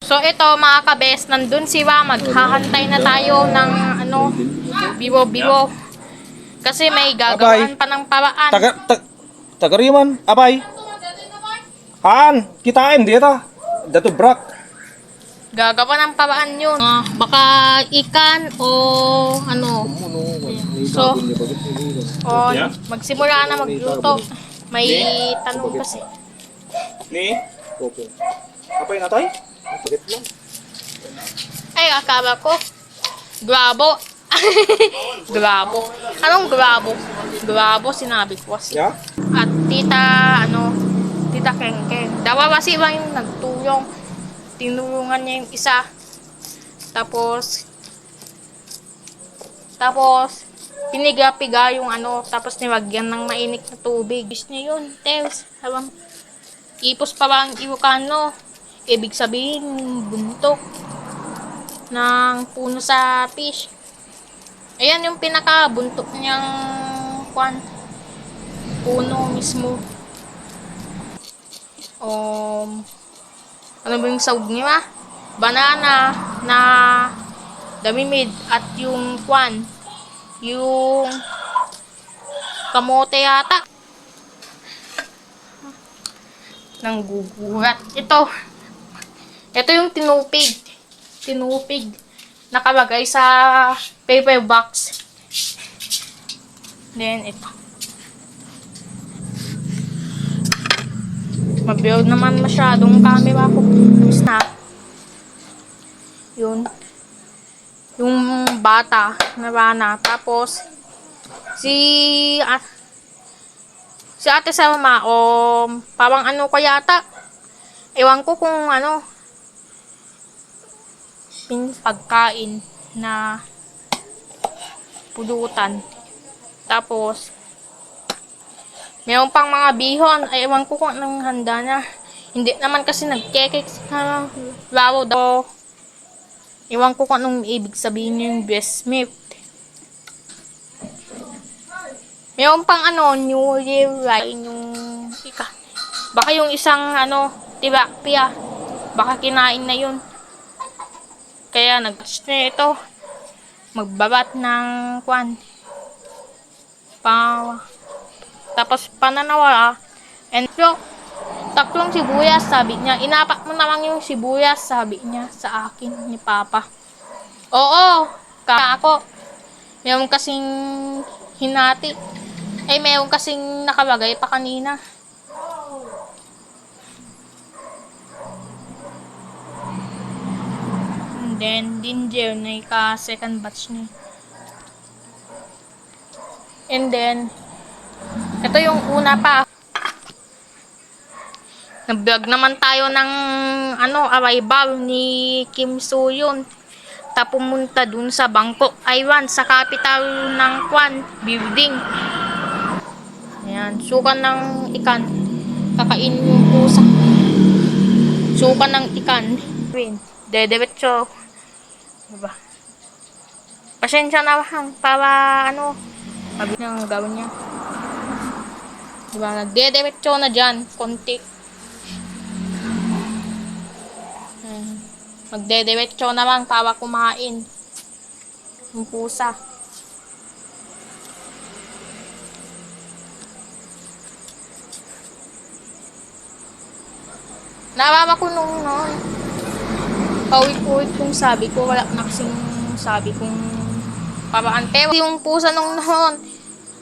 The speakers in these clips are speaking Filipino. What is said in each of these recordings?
So ito mga kabes, nandun si Wa, maghahantay na tayo ng ano, bibo-bibo. Kasi may gagawin pa ng paraan. Tagariman, abay. Han, kitain dia ta. Dato brak. Gagawa ng paraan yun. Baka ikan o ano. So, magsimula na magluto. May tanong kasi. Ni? Opo. Apay na tay? Pagit lang. Ay, akala ko. Grabo. Grabo. Anong grabo? Grabo, sinabi ko kasi. Ya? At tita Kengkeng. Dawa kasi ba yung nagtulong. Tinulungan niya yung isa. Tapos, piniga-piga yung ano, tapos nilagyan ng mainit na tubig. Gusto niya yun, Tews. Habang ipos pa ba ang Ilocano? Ibig sabihin, buntok ng puno sa fish. Ayan yung pinaka-buntok niyang puno mismo. Ano ba yung sahog niya? Banana na damimid at yung yung kamote yata. Nang gugurat. Ito yung tinupig. Nakalagay sa paper box. Then, ito. Mabuild naman masyadong camera ko. Snap. Yun. Yung bata na rana. Tapos, si ate Selma, parang ano ko yata. Ewan ko kung ano. Pagkain na pulutan. Tapos, mayroon pang mga bihon. Ay, ewan ko kung anong handa na. Hindi naman kasi nagkekek sa laro daw. Ewan ko kung anong ibig sabihin yung breast milk. Mayroon pang ano, New Year like yung baka yung isang ano, tilapia. Baka kinain na yun. Kaya nag-catch na ito. Magbabat ng tapos pananawala. And so, tatlong sibuyas, sabi niya. Inapak mo naman yung sibuyas, sabi niya sa akin ni Papa. Oo, ako. Mayroon kasing hinati. Ay, mayroon kasing nakalagay pa kanina. And then, ginger na second batch niya. And then, ito yung una pa. Nag-vlog naman tayo ng arrival ni Kim Soo-hyun. Pumunta dun sa Bangkok Island, sa capital ng building. Ayan, sukan ng ikan. Kakain yung pusa. Sukan ng ikan. Dediretso. Diba? Pasensya na lang para sabi niyang gawin niya. Diba, nagdediretso na dyan, konti. Magdediretso naman para kumain yung pusa. Nababa ko nung noon. Paulit-ulit kong sabi ko, wala na kasing sabi kong papaante. Yung pusa nung noon,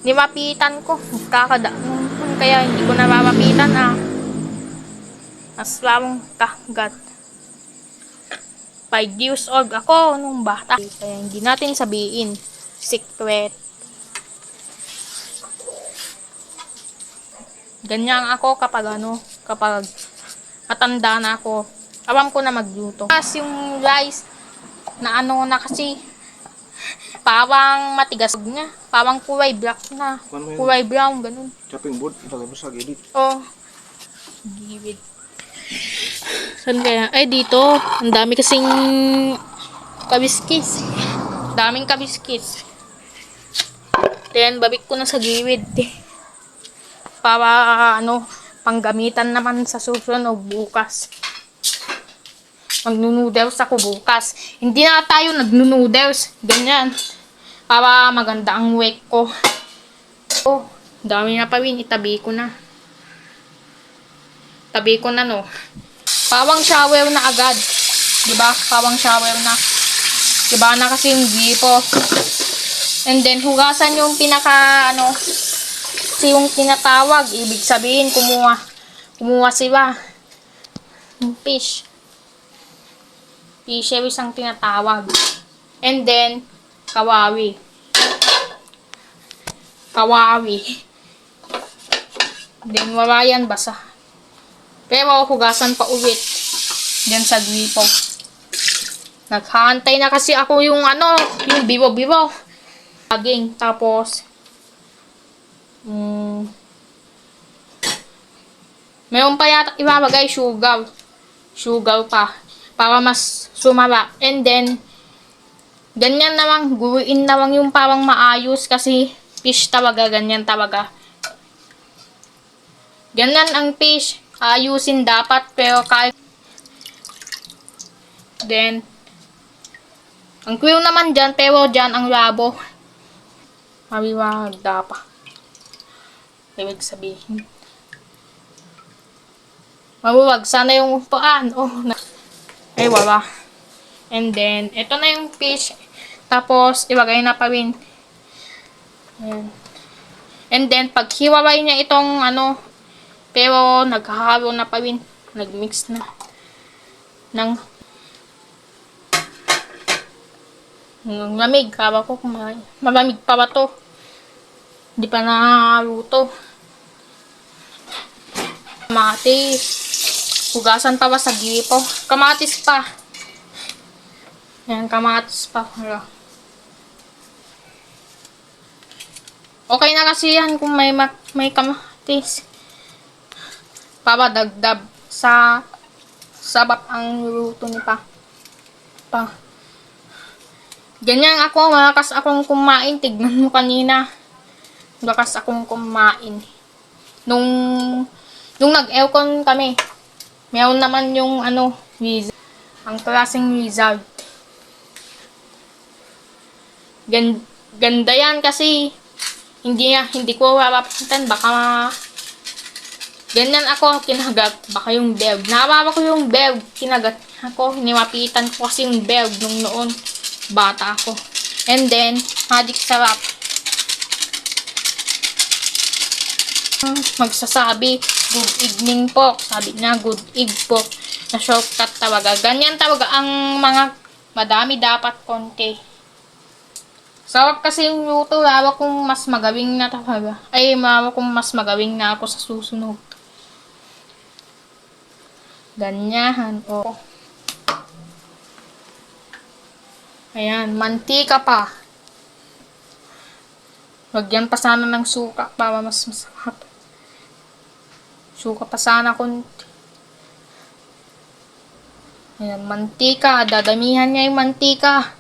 nimapitan ko. Kakadaan kaya hindi ko napapapitan Mas lamang kagat. 5 years old ako nung bata. Kaya hindi natin sabihin. Secret. Ganyan ako kapag matanda na ako. Alam ko na magluto. Kasi yung rice na na kasi parang matigas niya. Parang kulay black na. Kulay brown, ganun. Chopping board, ilagay mo sa gilid. Oh. Gilid. Saan kaya? Ay, dito. Ang dami kasing kabiskis. Daming kabiskis. Then, babik ko na sa gilid. Para, panggamitan naman sa susunod bukas. Magno-noodles ako bukas. Hindi na tayo nagno-noodles. Ganyan. Para maganda ang weight ko. Oh, dami na pa rin. Itabi ko na. Tabi ko na, no. Pawang shower na agad. Diba? Pawang shower na. Diba na kasi yung gripo. And then, hugasan yung pinaka, kasi yung tinatawag. Ibig sabihin, kumuha sila. Yung fish. Fisheries ang tinatawag. And then, kawawi. Kawawi. Then, wala yan, basa. Pero, hugasan pa ulit. Diyan sa gripo. Naghahantay na kasi ako yung yung bibo-bibo. Aging, tapos, meron pa yata ibabagay sugar. Sugar pa. Para mas sumara. And then, ganyan naman, guruin naman yung parang maayos kasi fish talaga, ganyan talaga. Ganyan ang fish. Ayusin dapat, pero kahit then, ang krill naman dyan, pero dyan ang labo. Mawiwag dapat. Ibig sabihin. Mawiwag. Sana yung paan. Oh, ay, wala. And then, ito na yung fish. Tapos, ilagay na pa rin. Ayan. And then, pag hiwalay niya itong pero naghahalo na pa rin. Nagmix na. Ng lamig. Kaba ko kumain. Malamig pa ba to? Hindi pa nakaluto. Kamatis. Hugasan pa ba sa gripo? Kamatis pa. Yan, kamatis pa. Okay na kasi yan kung may kamatis. Papadagdag sa sabap ang luto ni pa. Ganyan ako, malakas akong kumain. Tignan mo kanina. Malakas akong kumain. Nung nag-aircon kami, meron naman yung result. Ang klaseng result. Ganda yan kasi hindi ko mapapantan. Baka ganyan ako, kinagat. Baka yung belg. Nababa ko yung belg. Kinagat ako. Hinimapitan ko kasi yung belg nung noon. Bata ako. And then, magic sarap. Magsasabi, good evening po. Sabi niya, good eve po. Na shortcut talaga. Ganyan talaga ang mga madami dapat konti. Sarap kasi yung luto. Lawa kong mas magawing na talaga. Ay, lawa kong mas magawing na ako sa susunod. Ganyan. O. Ayan, mantika pa. Lagyan pa sana ng suka para mas masarap. Suka pa sana konti. Ayan, mantika. Dadamihan niya yung mantika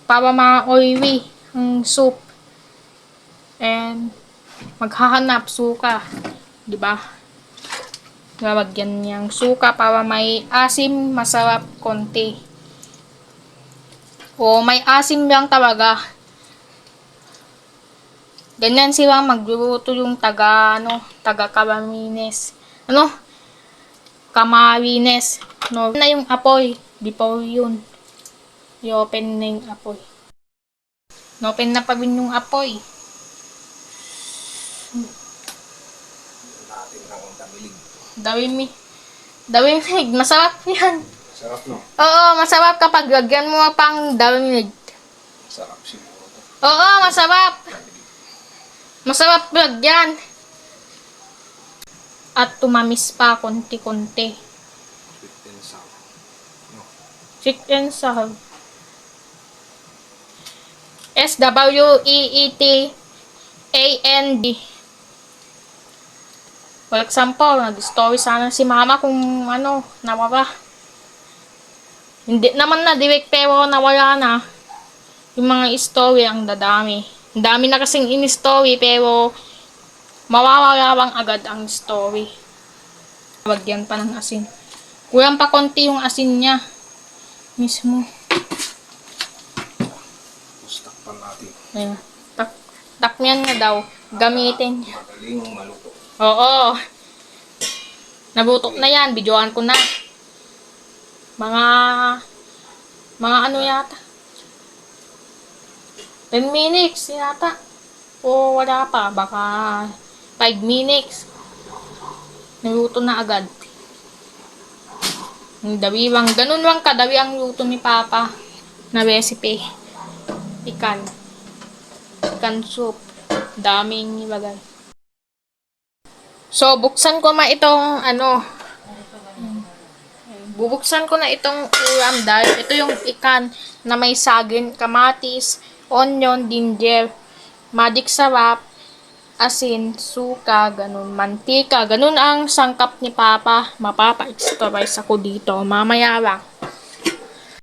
para ma-oily ang soup. And maghahanap suka. Diba? Lalagyan niyang suka para may asim, masarap konti. O may asim lang talaga. Ganyan sila magluluto yung taga Camarines. Camarines. No, na yung apoy. Before yun. I-open na yung apoy. No-open na pa rin yung apoy. Damilig. Masarap yan. Sarap, no? Oo, masarap kapag lagyan mo pang damilig. Sarap siguro to. Oo, masarap. Masarap lagyan. At tumamis pa konti-konti. Sweet and sour. No. Sweet and sour. SWEETAND. For example, nag-story sana si mama kung nawala. Hindi naman na direct pero nawala na. Yung mga story ang dadami. Ang dami na kasing in-story pero mawawala agad ang story. Lagyan pa ng asin. Kulang pa konti yung asin niya. Mismo. Takpan natin. Ayan. Takpan na daw. Gamitin. Magaling maluto. Oo. Nabutok na yan. Videoan ko na. Mga ano yata. 10 minutes yata. O wala pa. Baka 5 minutes. Naluto na agad. Ang dawiwang. Ganun lang kadawi ang luto ni Papa. Na recipe. Ikan. Ikan soup. Daming ilagay. So, buksan ko itong bubuksan ko na itong ulam dahil ito yung ikan na may saging, kamatis, onion, ginger, magic sarap, asin, suka, ganun, mantika. Ganun ang sangkap ni Papa. Mapapa-extravise ako dito. Mamaya lang.